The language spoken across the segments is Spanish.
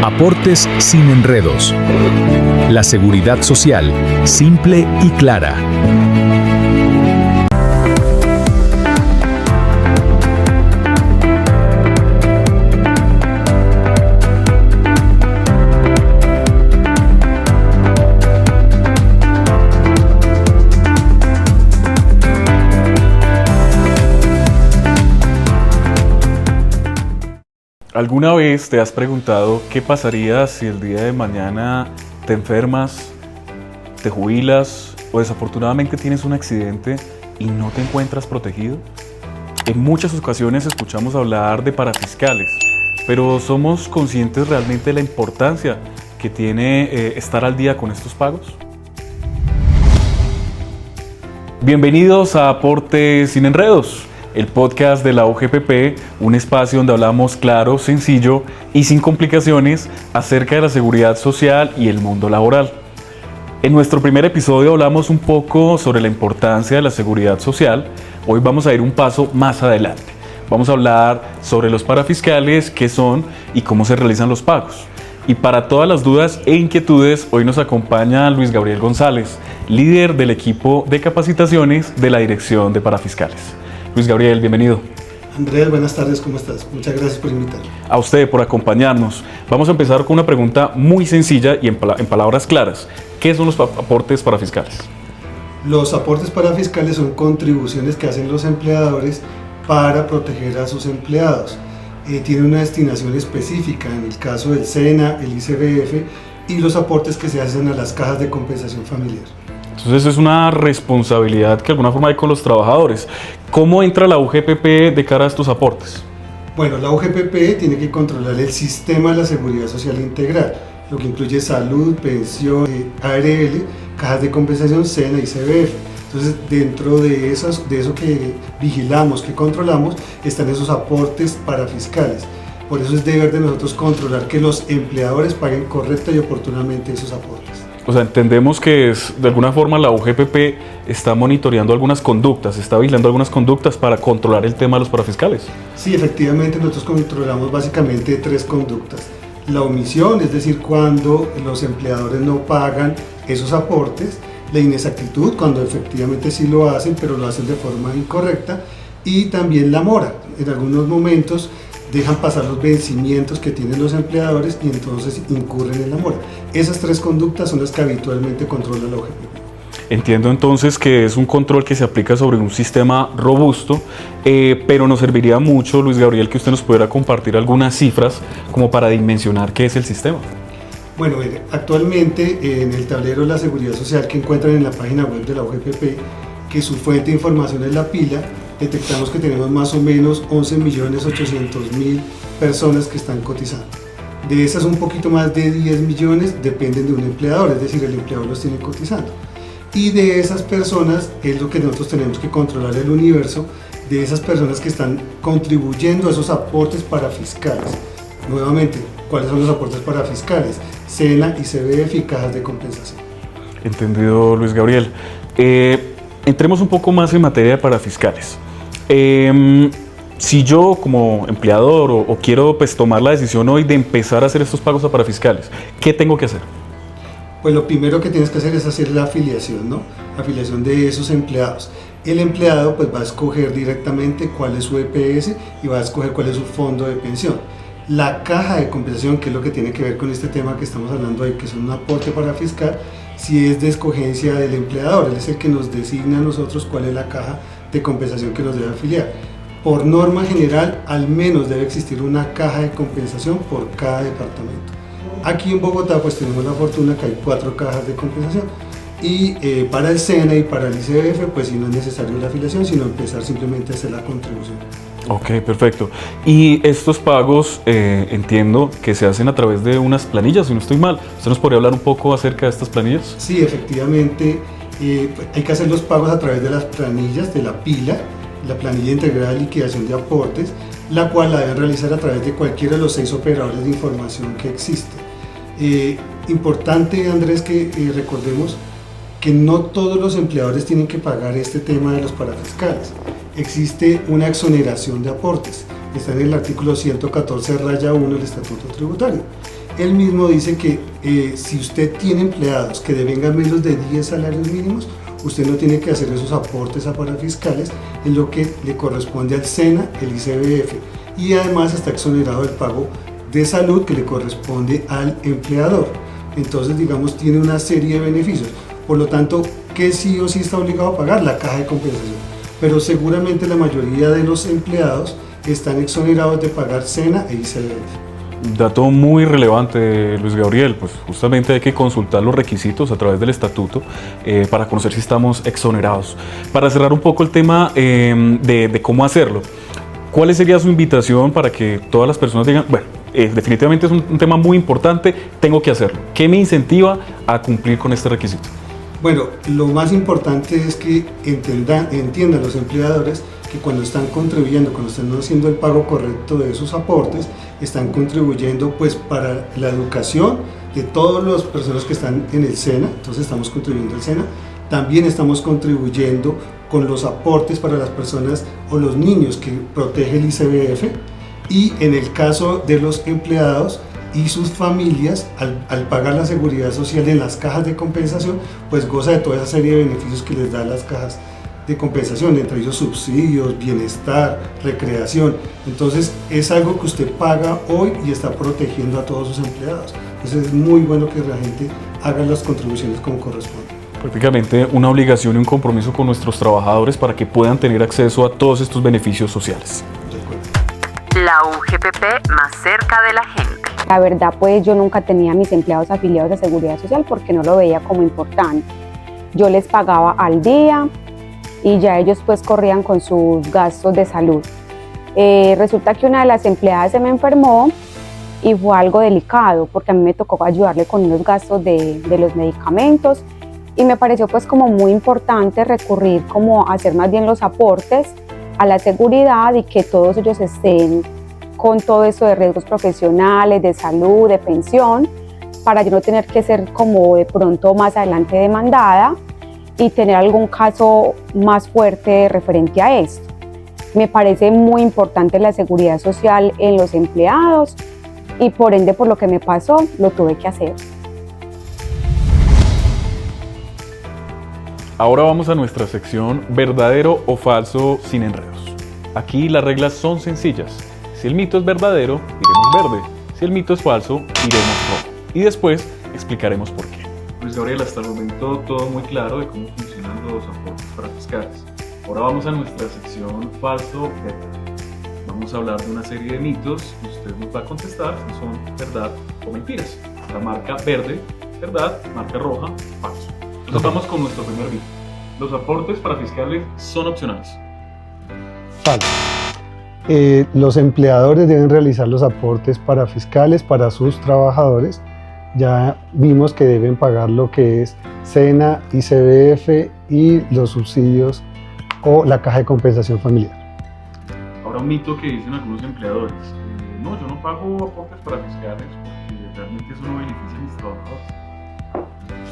Aportes sin enredos. La seguridad social, simple y clara. ¿Alguna vez te has preguntado qué pasaría si el día de mañana te enfermas, te jubilas o desafortunadamente tienes un accidente y no te encuentras protegido? En muchas ocasiones escuchamos hablar de parafiscales, pero ¿somos conscientes realmente de la importancia que tiene estar al día con estos pagos? Bienvenidos a Aportes sin enredos, el podcast de la UGPP, un espacio donde hablamos claro, sencillo y sin complicaciones acerca de la seguridad social y el mundo laboral. En nuestro primer episodio hablamos un poco sobre la importancia de la seguridad social. Hoy vamos a ir un paso más adelante. Vamos a hablar sobre los parafiscales, qué son y cómo se realizan los pagos. Y para todas las dudas e inquietudes, hoy nos acompaña Luis Gabriel González, líder del equipo de capacitaciones de la Dirección de Parafiscales. Luis Gabriel, bienvenido. Andrés, buenas tardes, ¿cómo estás? Muchas gracias por invitarme. A usted por acompañarnos. Vamos a empezar con una pregunta muy sencilla y en palabras claras. ¿Qué son los aportes parafiscales? Los aportes parafiscales son contribuciones que hacen los empleadores para proteger a sus empleados. Tienen una destinación específica, en el caso del SENA, el ICBF y los aportes que se hacen a las cajas de compensación familiar. Entonces es una responsabilidad que de alguna forma hay con los trabajadores. ¿Cómo entra la UGPP de cara a estos aportes? Bueno, la UGPP tiene que controlar el sistema de la seguridad social integral, lo que incluye salud, pensión, ARL, cajas de compensación, SENA y CBF. Entonces, dentro de eso que vigilamos, que controlamos, están esos aportes parafiscales. Por eso es deber de nosotros controlar que los empleadores paguen correcta y oportunamente esos aportes. O sea, entendemos que de alguna forma la UGPP está monitoreando algunas conductas, está vigilando algunas conductas para controlar el tema de los parafiscales. Sí, efectivamente, nosotros controlamos básicamente 3 conductas. La omisión, es decir, cuando los empleadores no pagan esos aportes. La inexactitud, cuando efectivamente sí lo hacen, pero lo hacen de forma incorrecta. Y también la mora. En algunos momentos dejan pasar los vencimientos que tienen los empleadores y entonces incurren en la mora. Esas 3 conductas son las que habitualmente controla la UGPP. Entiendo entonces que es un control que se aplica sobre un sistema robusto, pero nos serviría mucho, Luis Gabriel, que usted nos pudiera compartir algunas cifras como para dimensionar qué es el sistema. Bueno, actualmente en el tablero de la seguridad social que encuentran en la página web de la UGPP, que su fuente de información es la pila, detectamos que tenemos más o menos 11.800.000 personas que están cotizando. De esas, un poquito más de 10 millones dependen de un empleador, es decir, el empleador los tiene cotizando. Y de esas personas es lo que nosotros tenemos que controlar, el universo de esas personas que están contribuyendo a esos aportes parafiscales. Nuevamente, ¿cuáles son los aportes parafiscales? SENA y CBF y cajas de compensación. Entendido, Luis Gabriel. Entremos un poco más en materia de parafiscales. Si yo como empleador o quiero tomar la decisión hoy de empezar a hacer estos pagos a parafiscales, ¿qué tengo que hacer? Pues lo primero que tienes que hacer es hacer la afiliación, ¿no? Afiliación de esos empleados. El empleado pues va a escoger directamente cuál es su EPS y va a escoger cuál es su fondo de pensión. La caja de compensación, que es lo que tiene que ver con este tema que estamos hablando hoy, que es un aporte parafiscal, si es de escogencia del empleador, él es el que nos designa a nosotros cuál es la caja de compensación que nos debe afiliar. Por norma general, al menos debe existir una caja de compensación por cada departamento. Aquí en Bogotá pues tenemos la fortuna que hay 4 cajas de compensación y para el SENA y para el ICBF pues sí no es necesario la afiliación, sino empezar simplemente a hacer la contribución. Ok, perfecto. Y estos pagos entiendo que se hacen a través de unas planillas, si no estoy mal. ¿Usted nos podría hablar un poco acerca de estas planillas? Sí, efectivamente, hay que hacer los pagos a través de las planillas de la pila, la planilla integrada de liquidación de aportes, la cual la deben realizar a través de cualquiera de los 6 operadores de información que existen. Importante, Andrés, que recordemos que no todos los empleadores tienen que pagar este tema de los parafiscales. Existe una exoneración de aportes, está en el artículo 114 raya 1 del Estatuto Tributario. él mismo dice que si usted tiene empleados que devengan menos de 10 salarios mínimos, usted no tiene que hacer esos aportes a parafiscales, en lo que le corresponde al SENA, el ICBF, y además está exonerado del pago de salud que le corresponde al empleador. Entonces, digamos, tiene una serie de beneficios. Por lo tanto, ¿qué sí o sí está obligado a pagar? La caja de compensación. Pero seguramente la mayoría de los empleados están exonerados de pagar SENA e ICBF. Dato muy relevante, Luis Gabriel, pues justamente hay que consultar los requisitos a través del estatuto para conocer si estamos exonerados. Para cerrar un poco el tema de cómo hacerlo, ¿cuál sería su invitación para que todas las personas digan, bueno, definitivamente es un tema muy importante, tengo que hacerlo? ¿Qué me incentiva a cumplir con este requisito? Bueno, lo más importante es que entiendan los empleadores que cuando están contribuyendo, cuando están haciendo el pago correcto de esos aportes, están contribuyendo pues para la educación de todas las personas que están en el SENA, entonces estamos contribuyendo al SENA, también estamos contribuyendo con los aportes para las personas o los niños que protege el ICBF, y en el caso de los empleados y sus familias, al pagar la seguridad social en las cajas de compensación, pues goza de toda esa serie de beneficios que les dan las cajas de compensación, entre ellos subsidios, bienestar, recreación. Entonces es algo que usted paga hoy y está protegiendo a todos sus empleados. Entonces es muy bueno que la gente haga las contribuciones como corresponde. Prácticamente una obligación y un compromiso con nuestros trabajadores para que puedan tener acceso a todos estos beneficios sociales. La UGPP más cerca de la gente. La verdad, pues yo nunca tenía a mis empleados afiliados a Seguridad Social porque no lo veía como importante. Yo les pagaba al día y ya ellos pues corrían con sus gastos de salud. Resulta que una de las empleadas se me enfermó y fue algo delicado porque a mí me tocó ayudarle con unos gastos de los medicamentos, y me pareció pues como muy importante recurrir como a hacer más bien los aportes a la seguridad y que todos ellos estén con todo eso de riesgos profesionales, de salud, de pensión, para yo no tener que ser como de pronto más adelante demandada y tener algún caso más fuerte referente a esto. Me parece muy importante la seguridad social en los empleados y por ende por lo que me pasó lo tuve que hacer. Ahora vamos a nuestra sección verdadero o falso sin enredos. Aquí las reglas son sencillas. Si el mito es verdadero, diremos verde. Si el mito es falso, diremos rojo. Y después explicaremos por qué. Luis Gabriel, hasta el momento todo muy claro de cómo funcionan los aportes parafiscales. Ahora vamos a nuestra sección falso verdad. Vamos a hablar de una serie de mitos y usted nos va a contestar si son verdad o mentiras. La marca verde, verdad; marca roja, falso. Entonces vamos con nuestro primer mito. Los aportes parafiscales son opcionales. Falso. Los empleadores deben realizar los aportes parafiscales para sus trabajadores. Ya vimos que deben pagar lo que es SENA, ICBF y los subsidios o la caja de compensación familiar. Ahora un mito que dicen algunos empleadores. No, yo no pago aportes parafiscales porque realmente eso no beneficia a mis trabajadores.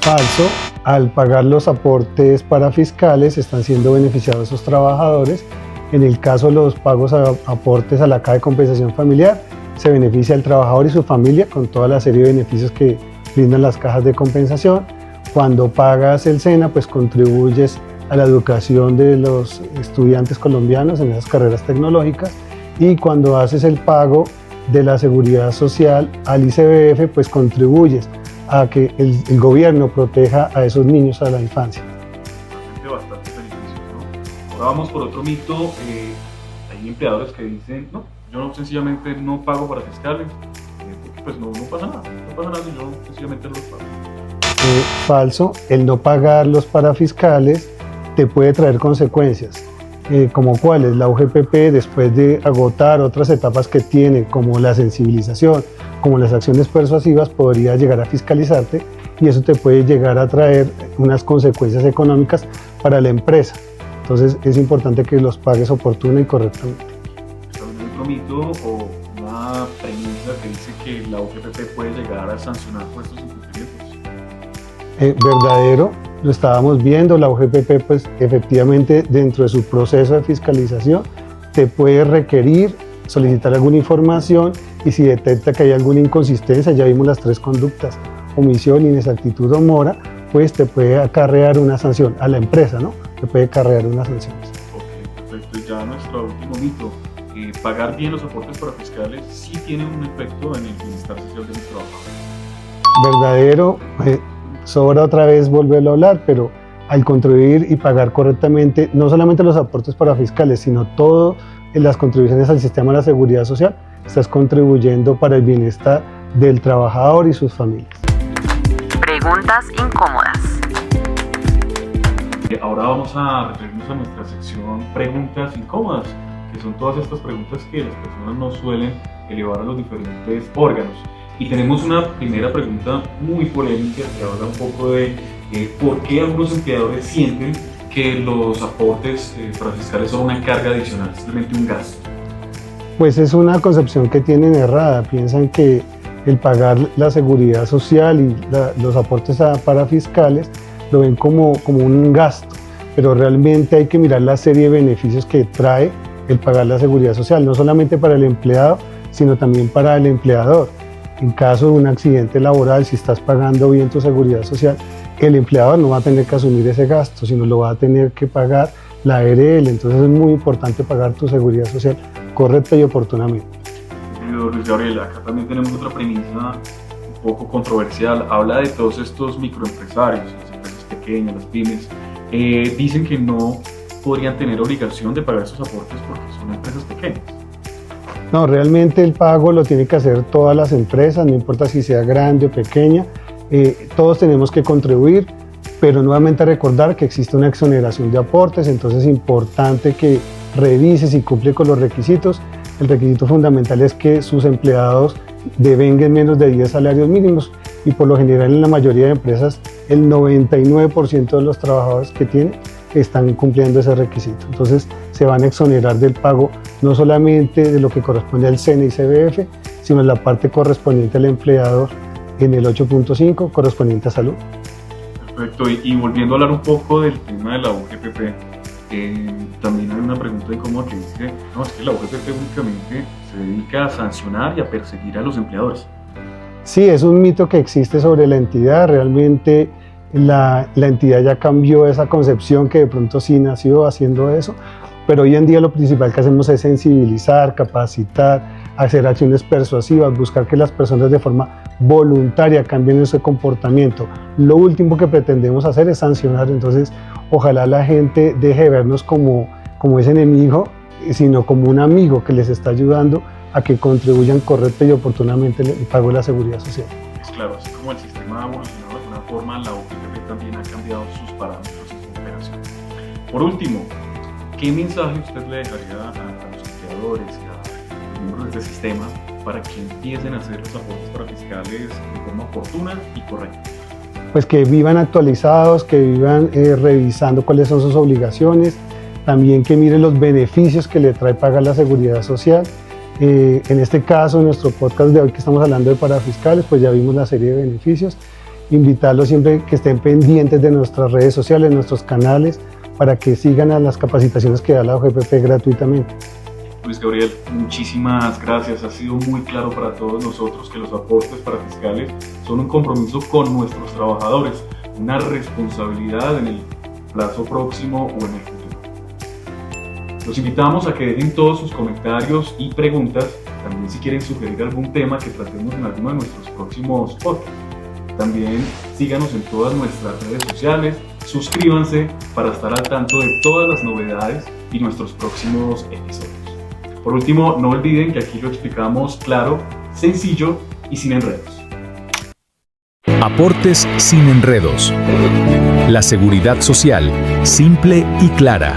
Falso. Al pagar los aportes parafiscales están siendo beneficiados esos trabajadores. En el caso de los pagos a aportes a la caja de compensación familiar, se beneficia al trabajador y su familia con toda la serie de beneficios que brindan las cajas de compensación. Cuando pagas el SENA, pues contribuyes a la educación de los estudiantes colombianos en esas carreras tecnológicas, y cuando haces el pago de la seguridad social al ICBF, pues contribuyes a que el gobierno proteja a esos niños, a la infancia. Bastantes beneficios, ¿no? Ahora vamos por otro mito. Hay empleadores que dicen, no, yo no, sencillamente no pago parafiscales, porque pues no pasa nada, y yo sencillamente no los pago. Falso. El no pagar los parafiscales te puede traer consecuencias, como cuáles. La UGPP, después de agotar otras etapas que tiene, como la sensibilización, como las acciones persuasivas, podría llegar a fiscalizarte, y eso te puede llegar a traer unas consecuencias económicas para la empresa. Entonces es importante que los pagues oportuna y correctamente. También otro mito o una premisa que dice que la UGPP puede llegar a sancionar por estos incumplimientos. Verdadero. Lo estábamos viendo, la UGPP pues efectivamente dentro de su proceso de fiscalización te puede requerir, solicitar alguna información y si detecta que hay alguna inconsistencia, ya vimos las 3 conductas, omisión, inexactitud o mora, pues te puede acarrear una sanción a la empresa, ¿no? Te puede acarrear una sanción. Ok, perfecto. Y ya nuestro último mito, pagar bien los aportes parafiscales sí tiene un efecto en el bienestar social de los trabajadores. Verdadero, sobra otra vez volverlo a hablar, pero al contribuir y pagar correctamente, no solamente los aportes parafiscales, sino todas las contribuciones al sistema de la seguridad social, estás contribuyendo para el bienestar del trabajador y sus familias. Preguntas incómodas. Ahora vamos a referirnos a nuestra sección Preguntas incómodas, que son todas estas preguntas que las personas no suelen elevar a los diferentes órganos. Y tenemos una primera pregunta muy polémica que habla un poco de por qué algunos empleadores sienten que los aportes parafiscales son una carga adicional, simplemente un gasto. Pues es una concepción que tienen errada, piensan que el pagar la seguridad social y los aportes parafiscales lo ven como un gasto, pero realmente hay que mirar la serie de beneficios que trae el pagar la seguridad social, no solamente para el empleado, sino también para el empleador. En caso de un accidente laboral, si estás pagando bien tu seguridad social, el empleador no va a tener que asumir ese gasto, sino lo va a tener que pagar la ARL. Entonces es muy importante pagar tu seguridad social correcta y oportunamente. Luis Gabriel, acá también tenemos otra premisa un poco controversial. Habla de todos estos microempresarios, las empresas pequeñas, las pymes. Dicen que no podrían tener obligación de pagar esos aportes porque son empresas pequeñas. No, realmente el pago lo tienen que hacer todas las empresas, no importa si sea grande o pequeña. Todos tenemos que contribuir, pero nuevamente recordar que existe una exoneración de aportes, entonces es importante que revise si cumple con los requisitos. El requisito fundamental es que sus empleados devenguen menos de 10 salarios mínimos y por lo general en la mayoría de empresas el 99% de los trabajadores que tienen están cumpliendo ese requisito. Entonces se van a exonerar del pago no solamente de lo que corresponde al SENA y CBF, sino la parte correspondiente al empleador en el 8.5 correspondiente a salud. Perfecto, y volviendo a hablar un poco del tema de la UGPP, también hay una pregunta incómoda que dice, no, es que la UGPP únicamente se dedica a sancionar y a perseguir a los empleadores. Sí, es un mito que existe sobre la entidad, realmente la entidad ya cambió esa concepción que de pronto sí nació haciendo eso, pero hoy en día lo principal que hacemos es sensibilizar, capacitar, hacer acciones persuasivas, buscar que las personas de forma voluntaria cambien ese comportamiento. Lo último que pretendemos hacer es sancionar, entonces ojalá la gente deje de vernos como ese enemigo, sino como un amigo que les está ayudando a que contribuyan correcta y oportunamente el pago de la seguridad social. Es claro, así como el sistema ha evolucionado de alguna forma, la UGPP también ha cambiado sus parámetros y su operación. Por último, ¿qué mensaje usted le dejaría a los empleadores y a los miembros de este sistema para que empiecen a hacer los aportes parafiscales de forma oportuna y correcta? Pues que vivan actualizados, que vivan revisando cuáles son sus obligaciones, también que miren los beneficios que le trae pagar la seguridad social. En este caso, en nuestro podcast de hoy que estamos hablando de parafiscales, pues ya vimos la serie de beneficios. Invitarlos siempre que estén pendientes de nuestras redes sociales, nuestros canales, para que sigan a las capacitaciones que da la UGPP gratuitamente. Luis Gabriel, muchísimas gracias. Ha sido muy claro para todos nosotros que los aportes parafiscales son un compromiso con nuestros trabajadores, una responsabilidad en el plazo próximo o en el futuro. Los invitamos a que dejen todos sus comentarios y preguntas, también si quieren sugerir algún tema que tratemos en alguno de nuestros próximos podcasts. También síganos en todas nuestras redes sociales, suscríbanse para estar al tanto de todas las novedades y nuestros próximos episodios. Por último, no olviden que aquí lo explicamos claro, sencillo y sin enredos. Aportes sin enredos. La seguridad social, simple y clara.